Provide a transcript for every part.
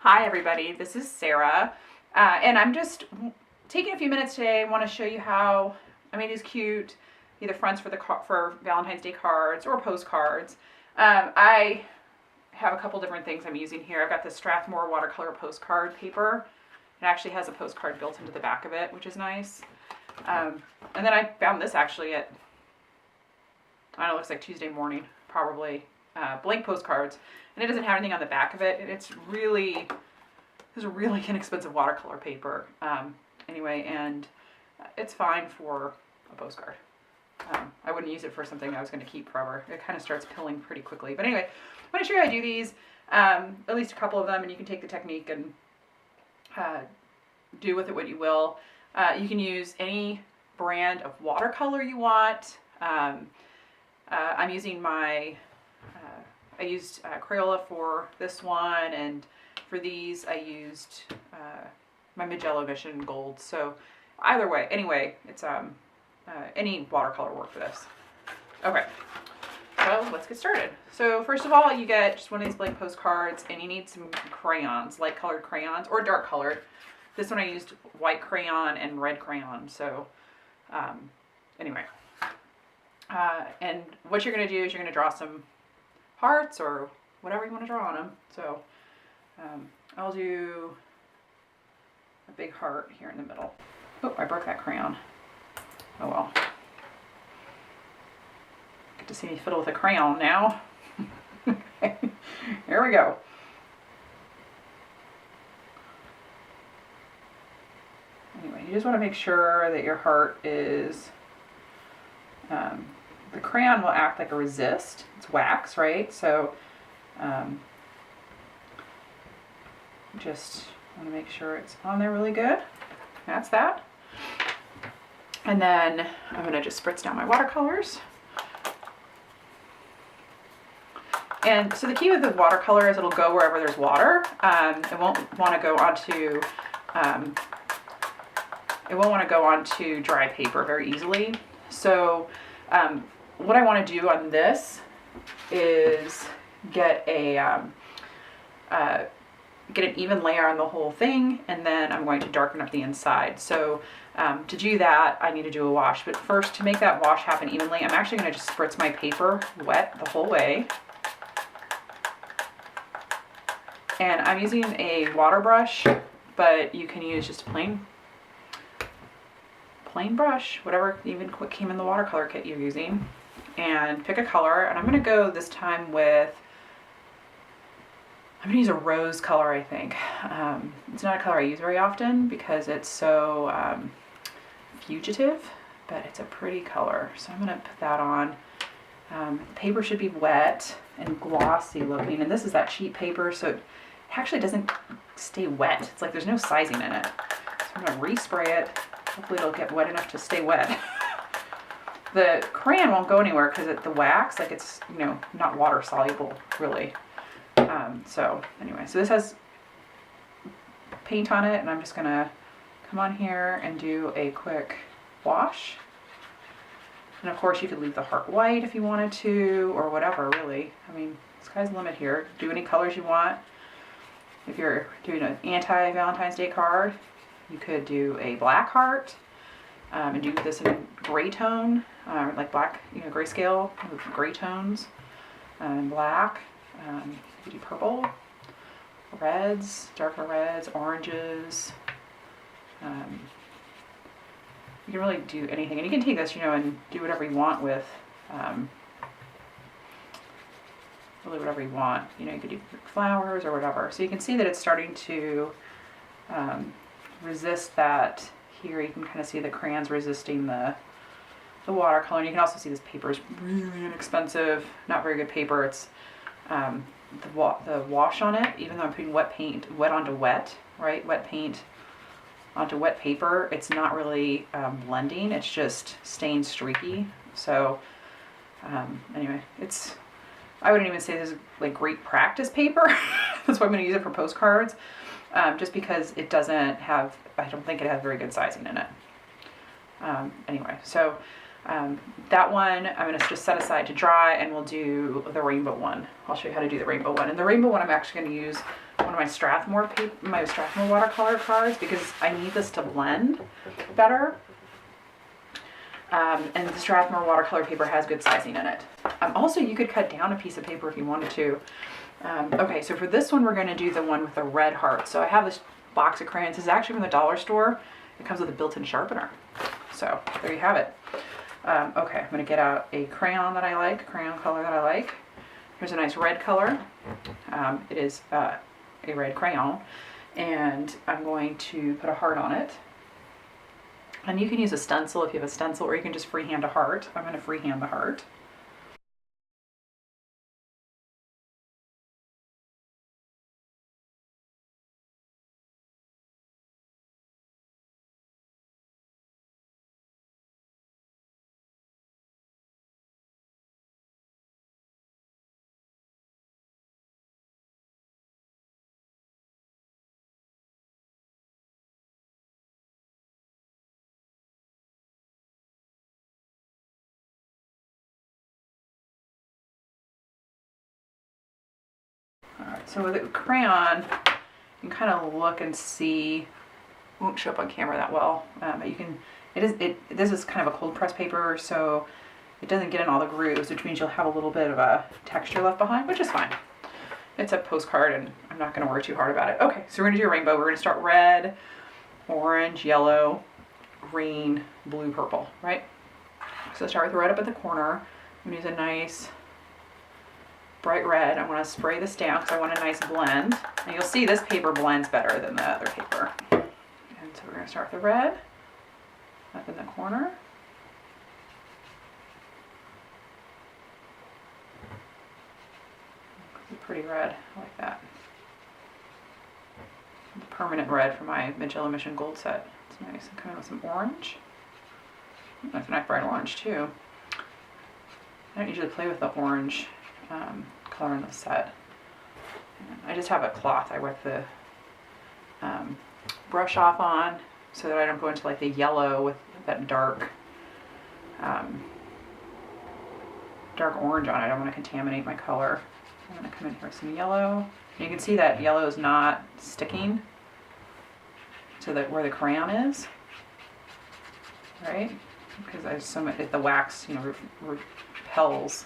Hi everybody, this is Sarah, and I'm just taking a few minutes today. I want to show you how I made these cute either fronts for Valentine's Day cards or postcards. I have a couple different things I'm using here. I've got the Strathmore watercolor postcard paper. It actually has a postcard built into the back of it, which is nice. And then I found this actually at, I don't know, it looks like Tuesday morning, probably, blank postcards. And it doesn't have anything on the back of it. And it's really inexpensive watercolor paper. Anyway, and it's fine for a postcard. I wouldn't use it for something I was going to keep forever. It kind of starts pilling pretty quickly. But anyway, I'm going to show you how I do these, at least a couple of them, and you can take the technique and do with it what you will. You can use any brand of watercolor you want. I'm using I used Crayola for this one, and for these I used my Magello Mission Gold. So either way, anyway, it's any watercolor work for this. Okay, so let's get started. So first of all, you get just one of these blank postcards, and you need some crayons, light colored crayons or dark colored. This one I used white crayon and red crayon. So anyway, and what you're going to do is you're going to draw some hearts or whatever you want to draw on them. So I'll do a big heart here in the middle. Oh, I broke that crayon. Oh well. Get to see me fiddle with a crayon now. Here we go. Anyway, you just want to make sure that your heart is, the crayon will act like a resist. It's wax, right? So just want to make sure it's on there really good. That's that. And then I'm going to just spritz down my watercolors. And so the key with the watercolor is it'll go wherever there's water. It won't want to go onto dry paper very easily. So what I want to do on this is get an even layer on the whole thing, and then I'm going to darken up the inside. So to do that, I need to do a wash. But first, to make that wash happen evenly, I'm actually going to just spritz my paper wet the whole way. And I'm using a water brush, but you can use just a plain brush, whatever even what came in the watercolor kit you're using, and pick a color. And I'm going to go this time with, I'm going to use a rose color, I think. It's not a color I use very often because it's so fugitive, but it's a pretty color. So I'm going to put that on. The paper should be wet and glossy looking, and this is that cheap paper, so it actually doesn't stay wet. It's like there's no sizing in it. So I'm going to respray it. Hopefully it'll get wet enough to stay wet. The crayon won't go anywhere because the wax, like it's, not water soluble really. So anyway, so this has paint on it, and I'm just going to come on here and do a quick wash. And of course you could leave the heart white if you wanted to, or whatever really. I mean, sky's the limit here. Do any colors you want. If you're doing an anti-Valentine's Day card, you could do a black heart, and do this in a gray tone, like black, grayscale with gray tones, and black. You could do purple, reds, darker reds, oranges. You can really do anything, and you can take this, and do whatever you want with, really whatever you want. You could do flowers or whatever. So you can see that it's starting to resist that. Here you can kind of see the crayons resisting the watercolor. And you can also see this paper is really inexpensive, not very good paper. It's the wash on it, even though I'm putting wet onto wet, right? Wet paint onto wet paper, it's not really blending. It's just staying streaky. So anyway, I wouldn't even say this is like great practice paper. That's why I'm going to use it for postcards. Just because it doesn't have, I don't think it has very good sizing in it. Anyway, so That one I'm going to just set aside to dry, and we'll do the rainbow one. I'll show you how to do the rainbow one. And the rainbow one I'm actually going to use one of my Strathmore watercolor cards because I need this to blend better. And the Strathmore watercolor paper has good sizing in it. Also, you could cut down a piece of paper if you wanted to. Okay, so for this one, we're going to do the one with the red heart. So I have this box of crayons. This is actually from the dollar store. It comes with a built-in sharpener. So there you have it. Okay, I'm going to get out a crayon that I like, crayon color that I like. Here's a nice red color. It is a red crayon. And I'm going to put a heart on it. And you can use a stencil if you have a stencil, or you can just freehand a heart. I'm going to freehand the heart. Alright, so with a crayon, you can kind of look and see. It won't show up on camera that well, but you can. This is kind of a cold press paper, so it doesn't get in all the grooves, which means you'll have a little bit of a texture left behind, which is fine. It's a postcard, and I'm not going to worry too hard about it. Okay, so we're going to do a rainbow. We're going to start red, orange, yellow, green, blue, purple, right? So start with red up at the corner. I'm going to use a nice bright red. I want to spray this down because I want a nice blend. And you'll see this paper blends better than the other paper. And so we're going to start with the red up in the corner. It's a pretty red. I like that. The permanent red for my Magella Mission Gold set. It's nice. And coming with some orange. That's a nice bright orange too. I don't usually play with the orange color in the set. I just have a cloth I wipe the brush off on so that I don't go into like the yellow with that dark orange on it. I don't want to contaminate my color. I'm going to come in here with some yellow. And you can see that yellow is not sticking to where the crayon is, right? Because the wax, repels.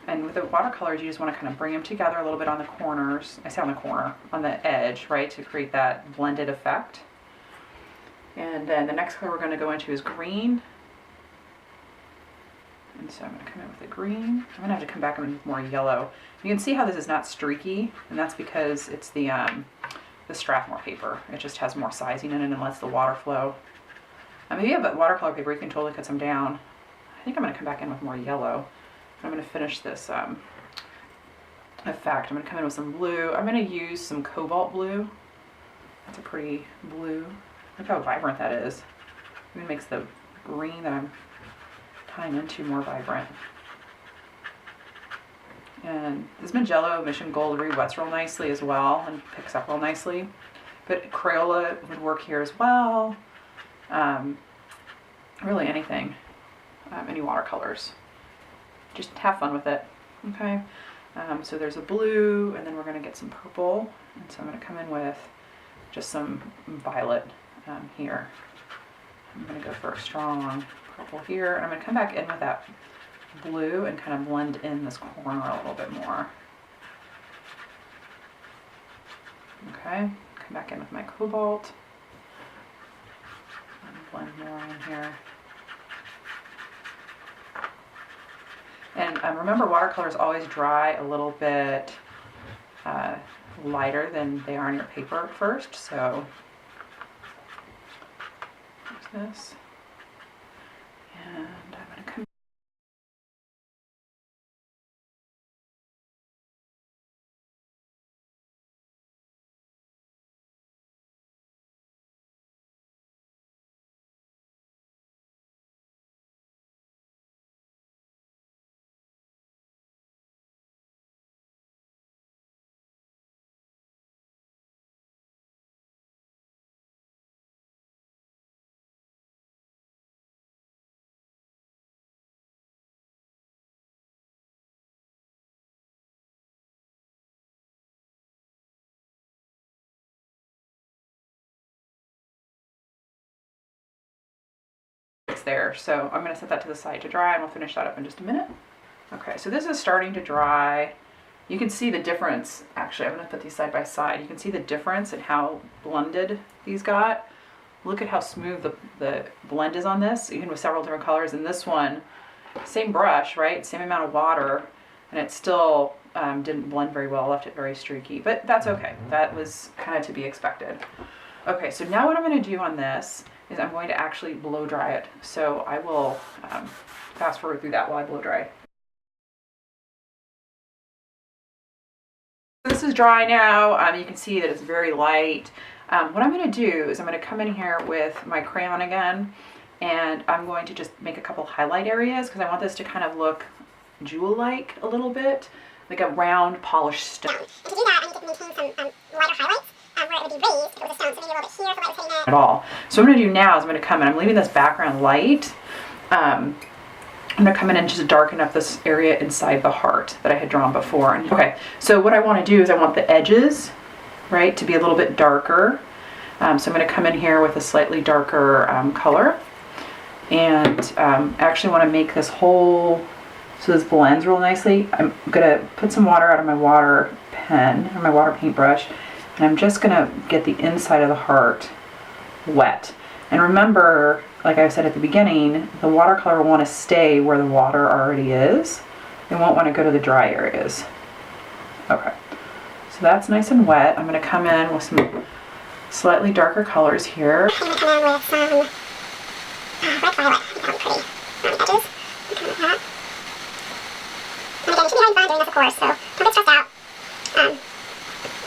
And with the watercolors, you just want to kind of bring them together a little bit on the corners. I say on the corner, on the edge, right, to create that blended effect. And then the next color we're going to go into is green. And so I'm going to come in with the green. I'm going to have to come back in with more yellow. You can see how this is not streaky, and that's because it's the Strathmore paper. It just has more sizing in it and lets the water flow. If you have a watercolor paper, you can totally cut some down. I think I'm going to come back in with more yellow. I'm going to finish this effect. I'm going to come in with some blue. I'm going to use some cobalt blue. That's a pretty blue. Look how vibrant that is. It makes the green that I'm tying into more vibrant. And this Magella Mission Gold re-wets real nicely as well and picks up real nicely. But Crayola would work here as well. Really anything. Any watercolors. Just have fun with it. Okay. So there's a blue, and then we're going to get some purple. And so I'm going to come in with just some violet here. I'm going to go for a strong purple here. And I'm going to come back in with that blue and kind of blend in this corner a little bit more. Okay. Come back in with my cobalt. And blend more in here. And remember, watercolors always dry a little bit lighter than they are on your paper at first. So there's this. And I'm going to come there. So I'm going to set that to the side to dry, and we'll finish that up in just a minute. Okay, so this is starting to dry. You can see the difference. Actually, I'm going to put these side by side. You can see the difference in how blended these got. Look at how smooth the blend is on this, even with several different colors. And this one, same brush, right? Same amount of water, and it still didn't blend very well, left it very streaky, but that's okay. That was kind of to be expected. Okay, so now what I'm going to do on this is I'm going to actually blow dry it. So I will fast forward through that while I blow dry. This is dry now. You can see that it's very light. What I'm going to do is I'm going to come in here with my crayon again, and I'm going to just make a couple highlight areas because I want this to kind of look jewel-like a little bit, like a round polished stone. And to do that, I need to maintain some lighter highlights where it would be raised if it was a stone, so maybe a little bit here if the light was hitting it. At all. So what I'm going to do now is I'm going to come in, I'm leaving this background light. I'm going to come in and just darken up this area inside the heart that I had drawn before. Okay, so what I want to do is I want the edges, right, to be a little bit darker. So I'm going to come in here with a slightly darker color. And I actually want to make this whole, so this blends real nicely. I'm going to put some water out of my water pen, or my water paintbrush, and I'm just going to get the inside of the heart wet. And remember, like I said at the beginning, the watercolor will want to stay where the water already is. It won't want to go to the dry areas. Okay, so that's nice and wet. I'm going to come in with some slightly darker colors here. I'm going to come in with some red violet. That'll be pretty around the edges. Come like that. And again, you should be having fun doing this, of course, so don't get stressed out.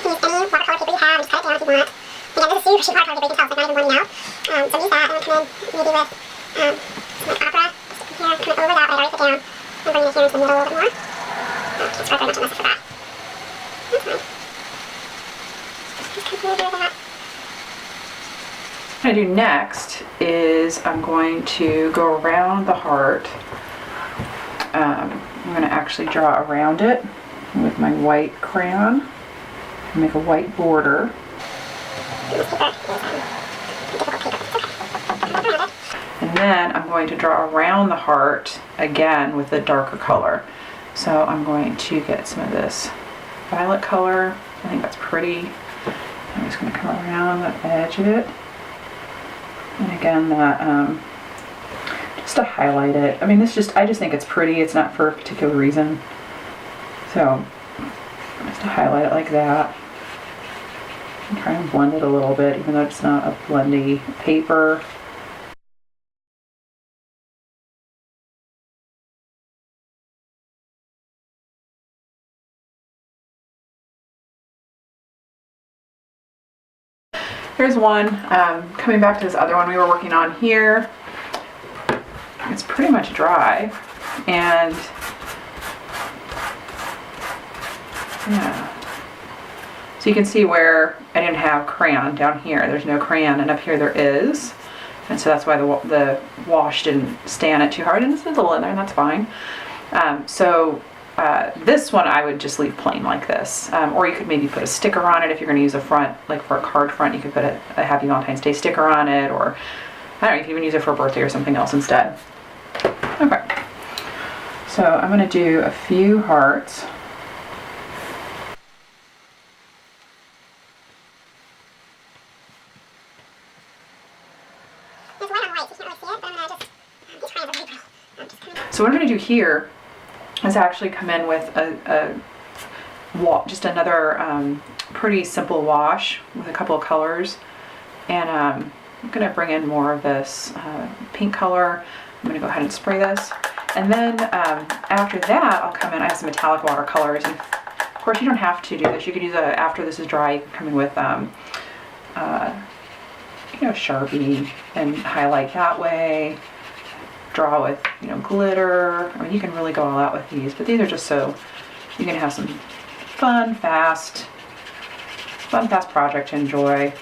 You can use any watercolor paper you have, just cut it down if you want. Again, this is super cheap watercolor paper, you can tell it's like not even one now. So use that, and then come in maybe with some like opera, just here, come over that, but I already put down, and bring it here into the middle a little bit more. It's very much a message for that. That's fine. Just come through here with that. What I'm going to do next is I'm going to go around the heart. I'm going to actually draw around it with my white crayon and make a white border. And then I'm going to draw around the heart again with a darker color. So I'm going to get some of this violet color. I think that's pretty. I'm just going to come around the edge of it. And again, that just to highlight it. I mean, I just think it's pretty. It's not for a particular reason. So just to highlight it like that. And try and blend it a little bit, even though it's not a blendy paper. Here's one, coming back to this other one we were working on here. It's pretty much dry, and yeah. So you can see where I didn't have crayon down here. There's no crayon, and up here there is. And so that's why the wash didn't stay on it too hard, and it's a little in there, and that's fine. This one I would just leave plain like this. Or you could maybe put a sticker on it if you're going to use a front, like for a card front, you could put a Happy Valentine's Day sticker on it, or I don't know, you can even use it for a birthday or something else instead. Okay, so I'm going to do a few hearts. So what I'm going to do here is actually come in with just another pretty simple wash with a couple of colors, and I'm going to bring in more of this pink color. I'm going to go ahead and spray this, and then after that I'll come in. I have some metallic watercolors, and of course you don't have to do this. You could use after this is dry, you can come in with Sharpie and highlight that way. Draw with glitter. I mean, you can really go all out with these, but these are just so you can have some fun, fast project to enjoy.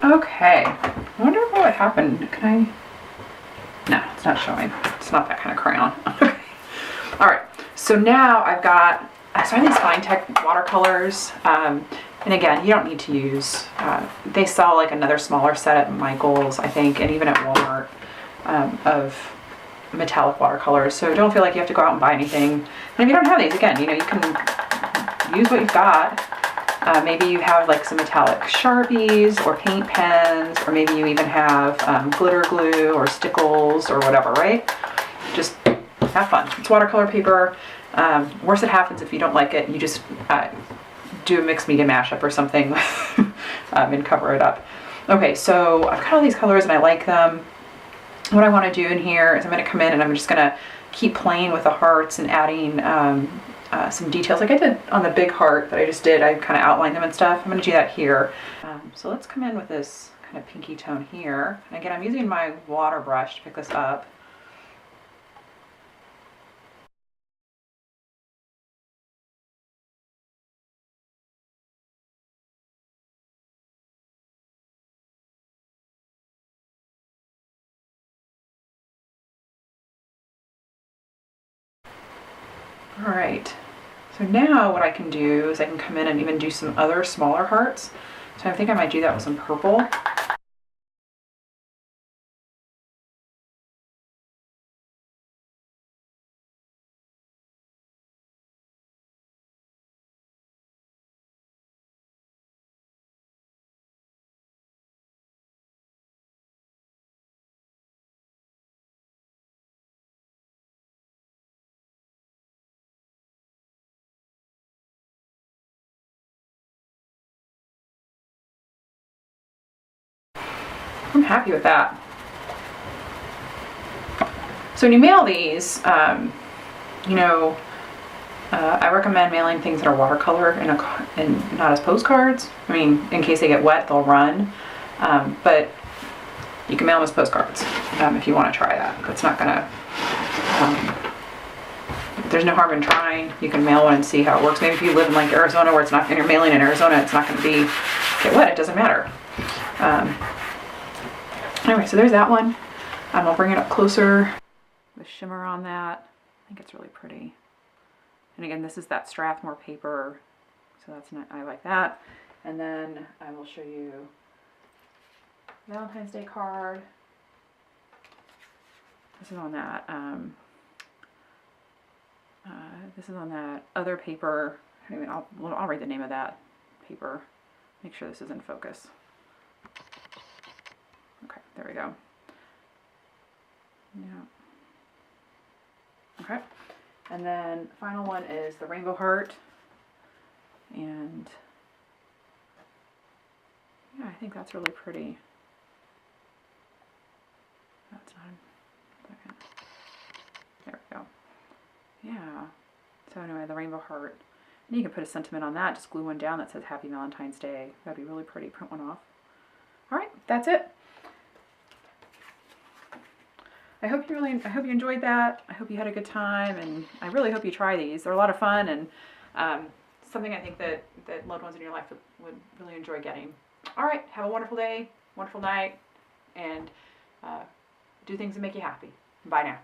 Okay, I wonder what happened. Can I? No, it's not showing. It's not that kind of crayon. Okay. All right, so now I have these Fine Tech watercolors. And again, you don't need to use, they sell like another smaller set at Michael's, I think, and even at Walmart, of metallic watercolors. So don't feel like you have to go out and buy anything. And if you don't have these, again, you can use what you've got. Maybe you have like some metallic Sharpies or paint pens, or maybe you even have glitter glue or stickles or whatever, right? Just have fun. It's watercolor paper. Worst that happens if you don't like it, you just do a mixed media mashup or something and cover it up. Okay, so I've got all these colors and I like them. What I want to do in here is I'm going to come in and I'm just going to keep playing with the hearts and adding some details like I did on the big heart that I just did. I kind of outlined them and stuff. I'm going to do that here. So let's come in with this kind of pinky tone here. And again, I'm using my water brush to pick this up. All right, so now what I can do is I can come in and even do some other smaller hearts. So I think I might do that with some purple. I'm happy with that. So when you mail these, I recommend mailing things that are watercolor and not as postcards. I mean, in case they get wet, they'll run. But you can mail them as postcards if you want to try that. That's not gonna. There's no harm in trying. You can mail one and see how it works. Maybe if you live in like Arizona, where it's not, and you're mailing in Arizona, it's not going to get wet. It doesn't matter. Anyway, so there's that one. I'll bring it up closer. The shimmer on that. I think it's really pretty. And again, this is that Strathmore paper, so that's not, I like that. And then I will show you Valentine's Day card. This is on that. This is on that other paper. Anyway, I'll write the name of that paper. Make sure this is in focus. Okay, there we go. Yeah. Okay. And then final one is the rainbow heart. And yeah, I think that's really pretty. That's on. Second. There we go. Yeah. So anyway, the rainbow heart. And you can put a sentiment on that. Just glue one down that says Happy Valentine's Day. That'd be really pretty. Print one off. All right, that's it. I hope you enjoyed that. I hope you had a good time, and I really hope you try these. They're a lot of fun, and something I think that loved ones in your life would really enjoy getting. All right, have a wonderful day, wonderful night, and do things that make you happy. Bye now.